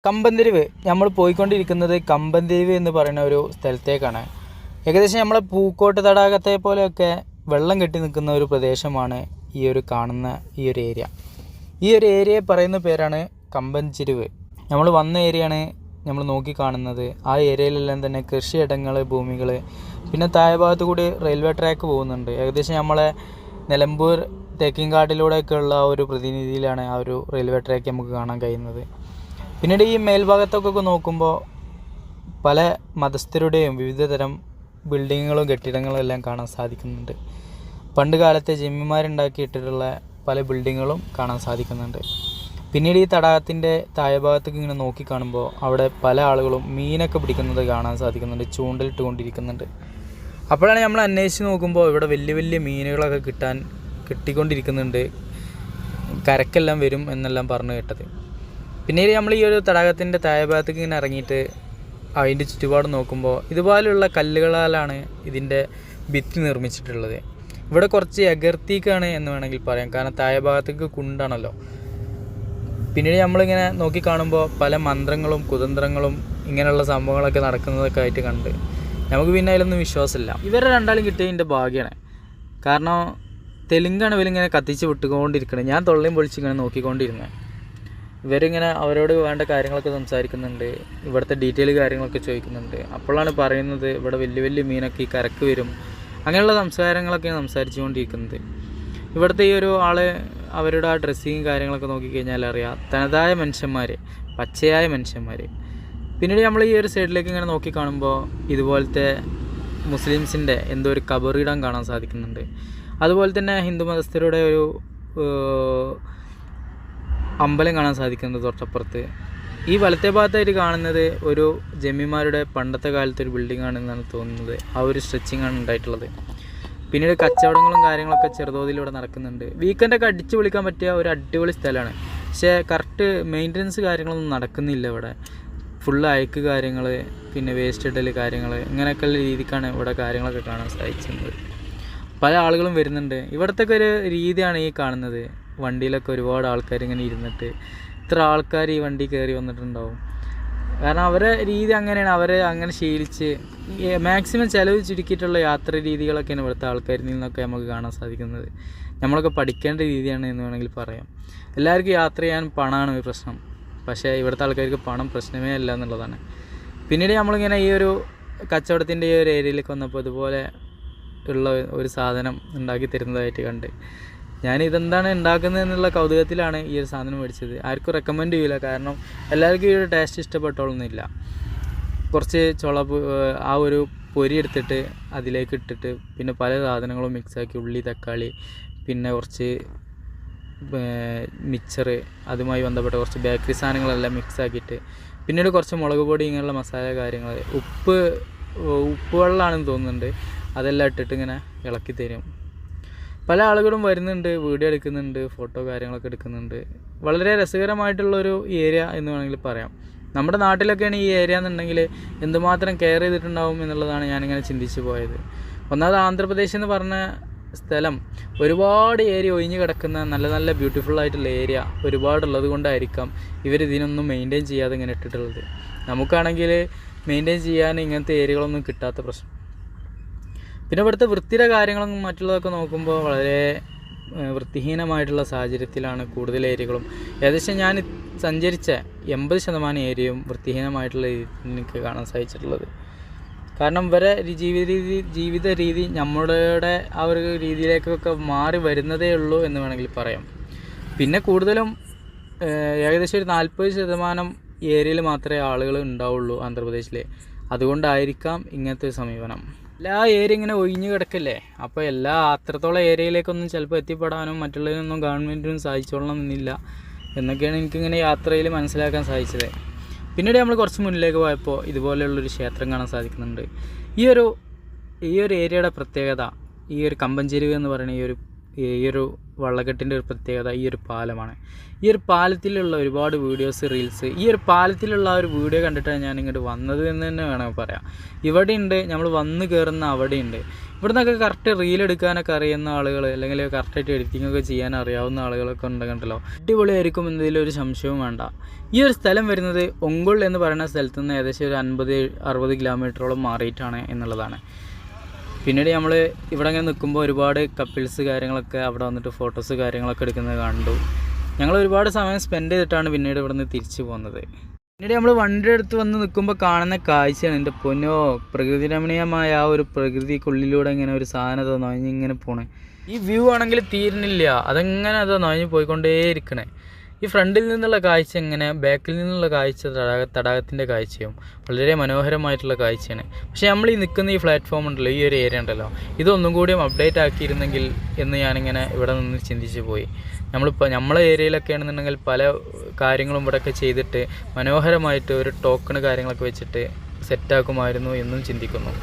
കമ്പന്തിരിവ് നമ്മൾ പോയിക്കൊണ്ടിരിക്കുന്നത് കമ്പന്തിരിവ് എന്ന് പറയുന്ന ഒരു സ്ഥലത്തേക്കാണ്. ഏകദേശം നമ്മളെ പൂക്കോട്ട് തടാകത്തെ പോലെയൊക്കെ വെള്ളം കെട്ടി നിൽക്കുന്ന ഒരു പ്രദേശമാണ് ഈ ഒരു കാണുന്ന ഈ ഒരു ഏരിയ. ഈ ഒരു ഏരിയയെ പറയുന്ന പേരാണ് കമ്പൻചെരിവ്. നമ്മൾ വന്ന ഏരിയയാണ് നമ്മൾ നോക്കി കാണുന്നത്. ആ ഏരിയയിലെല്ലാം തന്നെ കൃഷിയിടങ്ങൾ, ഭൂമികൾ, പിന്നെ താഴെ ഭാഗത്ത് കൂടി റെയിൽവേ ട്രാക്ക് പോകുന്നുണ്ട്. ഏകദേശം നമ്മളെ നിലമ്പൂർ തേക്കിൻകാട്ടിലൂടെയൊക്കെ ഉള്ള ഒരു പ്രതിനിധിയിലാണ് ആ ഒരു റെയിൽവേ ട്രാക്ക് നമുക്ക് കാണാൻ കഴിയുന്നത്. പിന്നീട് ഈ മേൽഭാഗത്തൊക്കെ നോക്കുമ്പോൾ പല മതസ്ഥരുടെയും വിവിധ തരം ബിൽഡിങ്ങുകളും കെട്ടിടങ്ങളും എല്ലാം കാണാൻ സാധിക്കുന്നുണ്ട്. പണ്ട് കാലത്തെ ജന്മിമാരുണ്ടാക്കിയിട്ടിട്ടുള്ള പല ബിൽഡിങ്ങുകളും കാണാൻ സാധിക്കുന്നുണ്ട്. പിന്നീട് ഈ തടാകത്തിൻ്റെ താഴെഭാഗത്തേക്ക് ഇങ്ങനെ നോക്കി കാണുമ്പോൾ അവിടെ പല ആളുകളും മീനൊക്കെ പിടിക്കുന്നത് കാണാൻ സാധിക്കുന്നുണ്ട്, ചൂണ്ടലിട്ട് കൊണ്ടിരിക്കുന്നുണ്ട്. അപ്പോഴാണ് നമ്മൾ അന്വേഷിച്ച് നോക്കുമ്പോൾ ഇവിടെ വലിയ വലിയ മീനുകളൊക്കെ കിട്ടിക്കൊണ്ടിരിക്കുന്നുണ്ട്, കരക്കെല്ലാം വരും എന്നെല്ലാം പറഞ്ഞു കേട്ടത്. പിന്നീട് നമ്മൾ ഈ ഒരു തടാകത്തിൻ്റെ താഴെഭാഗത്തേക്ക് ഇങ്ങനെ ഇറങ്ങിയിട്ട് അതിൻ്റെ ചുറ്റുപാട് നോക്കുമ്പോൾ ഇതുപോലെയുള്ള കല്ലുകളാലാണ് ഇതിൻ്റെ ഭിത്തി നിർമ്മിച്ചിട്ടുള്ളത്. ഇവിടെ കുറച്ച് എകർത്തിക്കാണ് എന്ന് വേണമെങ്കിൽ പറയാം, കാരണം താഴെഭാഗത്തേക്ക് കുണ്ടാണല്ലോ. പിന്നീട് നമ്മളിങ്ങനെ നോക്കി കാണുമ്പോൾ പല മന്ത്രങ്ങളും കുതന്ത്രങ്ങളും ഇങ്ങനെയുള്ള സംഭവങ്ങളൊക്കെ നടക്കുന്നതൊക്കെ ആയിട്ട് കണ്ട് നമുക്ക് പിന്നെ അതിലൊന്നും വിശ്വാസമില്ല. ഇവരെ രണ്ടാളും കിട്ടിയതിൻ്റെ ഭാഗ്യമാണ്. കാരണം തെലുങ്കാണ് ഇവരിങ്ങനെ കത്തിച്ച് വിട്ടുകൊണ്ടിരിക്കുന്നത്. ഞാൻ തൊള്ളയും പൊളിച്ചിങ്ങനെ നോക്കിക്കൊണ്ടിരുന്നത്. ഇവരിങ്ങനെ അവരോട് വേണ്ട കാര്യങ്ങളൊക്കെ സംസാരിക്കുന്നുണ്ട്, ഇവിടുത്തെ ഡീറ്റെയിൽ കാര്യങ്ങളൊക്കെ ചോദിക്കുന്നുണ്ട്. അപ്പോഴാണ് പറയുന്നത് ഇവിടെ വലിയ വലിയ മീനൊക്കെ ഈ കരക്ക് വരും, അങ്ങനെയുള്ള സംസാരങ്ങളൊക്കെ സംസാരിച്ചുകൊണ്ടിരിക്കുന്നത്. ഇവിടുത്തെ ഈ ഒരു ആൾ അവരുടെ ആ ഡ്രസ്സിങ് കാര്യങ്ങളൊക്കെ നോക്കിക്കഴിഞ്ഞാൽ അറിയാം, തനതായ മനുഷ്യന്മാർ, പച്ചയായ മനുഷ്യന്മാർ. പിന്നീട് നമ്മൾ ഈ ഒരു സൈഡിലേക്ക് ഇങ്ങനെ നോക്കി കാണുമ്പോൾ ഇതുപോലത്തെ മുസ്ലിംസിൻ്റെ എന്തോ ഒരു ഖബറിടം കാണാൻ സാധിക്കുന്നുണ്ട്. അതുപോലെ തന്നെ ഹിന്ദു മതസ്ഥരുടെ ഒരു അമ്പലം കാണാൻ സാധിക്കുന്നത് തൊട്ടപ്പുറത്ത്. ഈ വലത്തെ ഭാഗത്തായിട്ട് കാണുന്നത് ഒരു ജമ്മിമാരുടെ പണ്ടത്തെ കാലത്തെ ഒരു ബിൽഡിംഗ് ആണെന്നാണ് തോന്നുന്നത്. ആ ഒരു സ്ട്രെച്ചിങ് ആണ് ഉണ്ടായിട്ടുള്ളത്. പിന്നീട് കച്ചവടങ്ങളും കാര്യങ്ങളൊക്കെ ചെറുതോതിലൂടെ നടക്കുന്നുണ്ട്. വീക്കെൻഡൊക്കെ അടിച്ചു വിളിക്കാൻ പറ്റിയ ഒരു അടിപൊളി സ്ഥലമാണ്. പക്ഷേ കറക്റ്റ് മെയിൻ്റനൻസ് കാര്യങ്ങളൊന്നും നടക്കുന്നില്ല ഇവിടെ. ഫുള്ള് അയക്ക് കാര്യങ്ങൾ, പിന്നെ വേസ്റ്റ് ഇടൽ കാര്യങ്ങൾ, ഇങ്ങനെയൊക്കെയുള്ള രീതിക്കാണ് ഇവിടെ കാര്യങ്ങളൊക്കെ കാണാൻ സാധിക്കുന്നത്. പല ആളുകളും വരുന്നുണ്ട്. ഇവിടുത്തെ ഒരു രീതിയാണ് ഈ കാണുന്നത്. വണ്ടിയിലൊക്കെ ഒരുപാട് ആൾക്കാർ ഇങ്ങനെ ഇരുന്നിട്ട്, ഇത്ര ആൾക്കാർ ഈ വണ്ടി കയറി വന്നിട്ടുണ്ടാവും. കാരണം അവരെ രീതി അങ്ങനെയാണ്, അവർ അങ്ങനെ ശീലിച്ച് മാക്സിമം ചിലവ് ചുരുക്കിയിട്ടുള്ള യാത്ര രീതികളൊക്കെയാണ് ഇവിടുത്തെ ആൾക്കാരിൽ നിന്നൊക്കെ നമുക്ക് കാണാൻ സാധിക്കുന്നത്. നമ്മളൊക്കെ പഠിക്കേണ്ട രീതിയാണ് എന്ന് വേണമെങ്കിൽ പറയാം. എല്ലാവർക്കും യാത്ര ചെയ്യാൻ പണമാണ് ഒരു പ്രശ്നം, പക്ഷേ ഇവിടുത്തെ ആൾക്കാർക്ക് പണം പ്രശ്നമേ അല്ല എന്നുള്ളതാണ്. പിന്നീട് നമ്മളിങ്ങനെ ഈ ഒരു കച്ചവടത്തിൻ്റെ ഈ ഒരു ഏരിയയിലേക്ക് വന്നപ്പോൾ ഇതുപോലെ ഉള്ള ഒരു സാധനം ഉണ്ടാക്കി തരുന്നതായിട്ട് കണ്ട് ഞാൻ ഇതെന്താണ് ഉണ്ടാക്കുന്നത് എന്നുള്ള കൗതുകത്തിലാണ് ഈ ഒരു സാധനം മേടിച്ചത്. ആർക്കും റെക്കമെൻഡ് ചെയ്യില്ല, കാരണം എല്ലാവർക്കും ഈ ഒരു ടേസ്റ്റ് ഇഷ്ടപ്പെട്ടോളൊന്നുമില്ല. കുറച്ച് ആ ഒരു പൊരി എടുത്തിട്ട് അതിലേക്ക് ഇട്ടിട്ട് പിന്നെ പല സാധനങ്ങളും മിക്സാക്കി, ഉള്ളി, തക്കാളി, പിന്നെ കുറച്ച് മിക്സറ്, അതുമായി ബന്ധപ്പെട്ട കുറച്ച് ബേക്കറി സാധനങ്ങളെല്ലാം മിക്സാക്കിയിട്ട് പിന്നീട് കുറച്ച് മുളക് പൊടി, ഇങ്ങനെയുള്ള മസാല കാര്യങ്ങൾ, ഉപ്പ് വെള്ളമാണെന്ന് തോന്നുന്നുണ്ട്, അതെല്ലാം ഇട്ടിട്ട് ഇങ്ങനെ ഇളക്കി തരും. പല ആളുകളും വരുന്നുണ്ട്, വീഡിയോ എടുക്കുന്നുണ്ട്, ഫോട്ടോ കാര്യങ്ങളൊക്കെ എടുക്കുന്നുണ്ട്. വളരെ രസകരമായിട്ടുള്ളൊരു ഏരിയ എന്ന് വേണമെങ്കിൽ പറയാം. നമ്മുടെ നാട്ടിലൊക്കെയാണ് ഈ ഏരിയ എന്നുണ്ടെങ്കിൽ എന്തുമാത്രം കെയർ ചെയ്തിട്ടുണ്ടാവും എന്നുള്ളതാണ് ഞാനിങ്ങനെ ചിന്തിച്ച് പോയത്. ഒന്നാമത് ആന്ധ്രാപ്രദേശ് എന്ന് പറഞ്ഞ സ്ഥലം ഒരുപാട് ഏരിയ ഒഴിഞ്ഞ് കിടക്കുന്ന നല്ല നല്ല ബ്യൂട്ടിഫുള്ളായിട്ടുള്ള ഏരിയ ഒരുപാടുള്ളത് കൊണ്ടായിരിക്കാം ഇവരിതിനൊന്നും മെയിൻറ്റെയിൻ ചെയ്യാതെ ഇങ്ങനെ ഇട്ടിട്ടുള്ളത്. നമുക്കാണെങ്കിൽ മെയിൻറ്റെയിൻ ചെയ്യാൻ ഇങ്ങനത്തെ ഏരിയകളൊന്നും കിട്ടാത്ത പ്രശ്നം. പിന്നെ ഇവിടുത്തെ വൃത്തിയുടെ കാര്യങ്ങളും മറ്റുള്ളതൊക്കെ നോക്കുമ്പോൾ വളരെ വൃത്തിഹീനമായിട്ടുള്ള സാഹചര്യത്തിലാണ് കൂടുതൽ ഏരിയകളും. ഏകദേശം ഞാൻ സഞ്ചരിച്ച 80% ഏരിയയും വൃത്തിഹീനമായിട്ടുള്ള എനിക്ക് കാണാൻ സാധിച്ചിട്ടുള്ളത്. കാരണം ഇവരെ ജീവിത രീതി നമ്മളുടെ ആ ഒരു രീതിയിലേക്കൊക്കെ മാറി വരുന്നതേ ഉള്ളൂ എന്ന് വേണമെങ്കിൽ പറയാം. പിന്നെ കൂടുതലും ഏകദേശം ഒരു 40% ഏരിയയിൽ മാത്രമേ ആളുകൾ ഉണ്ടാവുള്ളൂ ആന്ധ്രാപ്രദേശിൽ. അതുകൊണ്ടായിരിക്കാം ഇങ്ങനത്തെ സമീപനം. എല്ലാ ഏരിയ ഇങ്ങനെ ഒഴിഞ്ഞു കിടക്കല്ലേ, അപ്പോൾ അത്രത്തോളം ഏരിയയിലേക്കൊന്നും ചിലപ്പോൾ എത്തിപ്പെടാനും മറ്റുള്ളതിനൊന്നും ഗവൺമെൻറ്റിനും സാധിച്ചോളണമെന്നില്ല എന്നൊക്കെയാണ് എനിക്കിങ്ങനെ യാത്രയിൽ മനസ്സിലാക്കാൻ സാധിച്ചത്. പിന്നീട് നമ്മൾ കുറച്ച് മുന്നിലേക്ക് പോയപ്പോൾ ഇതുപോലെയുള്ളൊരു ക്ഷേത്രം കാണാൻ സാധിക്കുന്നുണ്ട്. ഈ ഒരു ഏരിയയുടെ പ്രത്യേകത, ഈ ഒരു കമ്പൻചെരിവ് എന്ന് പറയുന്ന ഈ ഒരു ഈ ഒരു വള്ളക്കെട്ടിൻ്റെ ഒരു പ്രത്യേകത ഈ ഒരു പാലമാണ്. ഈ ഒരു പാലത്തിലുള്ള ഒരുപാട് വീഡിയോസ്, റീൽസ്, ഈ ഒരു പാലത്തിലുള്ള ആ ഒരു വീഡിയോ കണ്ടിട്ടാണ് ഞാൻ ഇങ്ങോട്ട് വന്നത് എന്ന് തന്നെ വേണമെങ്കിൽ പറയാം. ഇവിടെയുണ്ട്, നമ്മൾ വന്ന് കയറുന്ന അവിടെയുണ്ട്. ഇവിടെ നിന്നൊക്കെ കറക്റ്റ് റീൽ എടുക്കാനൊക്കെ അറിയുന്ന ആളുകൾ, അല്ലെങ്കിൽ കറക്റ്റായിട്ട് എഡിറ്റിങ്ങൊക്കെ ചെയ്യാൻ അറിയാവുന്ന ആളുകളൊക്കെ ഉണ്ടെങ്കിലോ അടിപൊളിയായിരിക്കും എന്നതിലൊരു സംശയവും വേണ്ട. ഈ ഒരു സ്ഥലം വരുന്നത് ഒങ്കുൾ എന്ന് പറയുന്ന സ്ഥലത്ത് നിന്ന് ഏകദേശം ഒരു 50-60 കിലോമീറ്ററോളം മാറിയിട്ടാണ് എന്നുള്ളതാണ്. പിന്നീട് നമ്മൾ ഇവിടെ ഇങ്ങനെ നിൽക്കുമ്പോൾ ഒരുപാട് കപ്പിൾസ് കാര്യങ്ങളൊക്കെ അവിടെ വന്നിട്ട് ഫോട്ടോസ് കാര്യങ്ങളൊക്കെ എടുക്കുന്നത് കണ്ടു. ഞങ്ങൾ ഒരുപാട് സമയം സ്പെൻഡ് ചെയ്തിട്ടാണ് പിന്നീട് ഇവിടെ നിന്ന് തിരിച്ചു പോകുന്നത്. പിന്നീട് നമ്മൾ വണ്ടിയുടെ അടുത്ത് വന്ന് നിൽക്കുമ്പോൾ കാണുന്ന കാഴ്ചയാണ് എൻ്റെ പൊന്നോ, പ്രകൃതി രമണീയമായ ആ ഒരു പ്രകൃതിക്കുള്ളിലൂടെ ഇങ്ങനെ ഒരു സാധനം നൊഴിഞ്ഞിങ്ങനെ പോണേ. ഈ വ്യൂ ആണെങ്കിൽ തീരുന്നില്ല, അതെങ്ങനെ നൊഴിഞ്ഞ് പോയിക്കൊണ്ടേയിരിക്കണേ. ഈ ഫ്രണ്ടിൽ നിന്നുള്ള കാഴ്ച എങ്ങനെ, ബാക്കിൽ നിന്നുള്ള കാഴ്ച തടാകത്തിൻ്റെ കാഴ്ചയും വളരെ മനോഹരമായിട്ടുള്ള കാഴ്ചയാണ്. പക്ഷേ നമ്മൾ ഈ നിൽക്കുന്ന ഈ പ്ലാറ്റ്ഫോം ഉണ്ടല്ലോ, ഈ ഒരു ഏരിയ ഉണ്ടല്ലോ, ഇതൊന്നും കൂടിയും അപ്ഡേറ്റ് ആക്കിയിരുന്നെങ്കിൽ എന്ന് ഞാനിങ്ങനെ ഇവിടെ നിന്ന് ചിന്തിച്ച് പോയി. നമ്മളെ ഏരിയയിലൊക്കെ ആണെന്നുണ്ടെങ്കിൽ പല കാര്യങ്ങളും ഇവിടെയൊക്കെ ചെയ്തിട്ട് മനോഹരമായിട്ട് ഒരു ടോക്കണ് കാര്യങ്ങളൊക്കെ വെച്ചിട്ട് സെറ്റാക്കുമായിരുന്നു എന്നും ചിന്തിക്കുന്നു.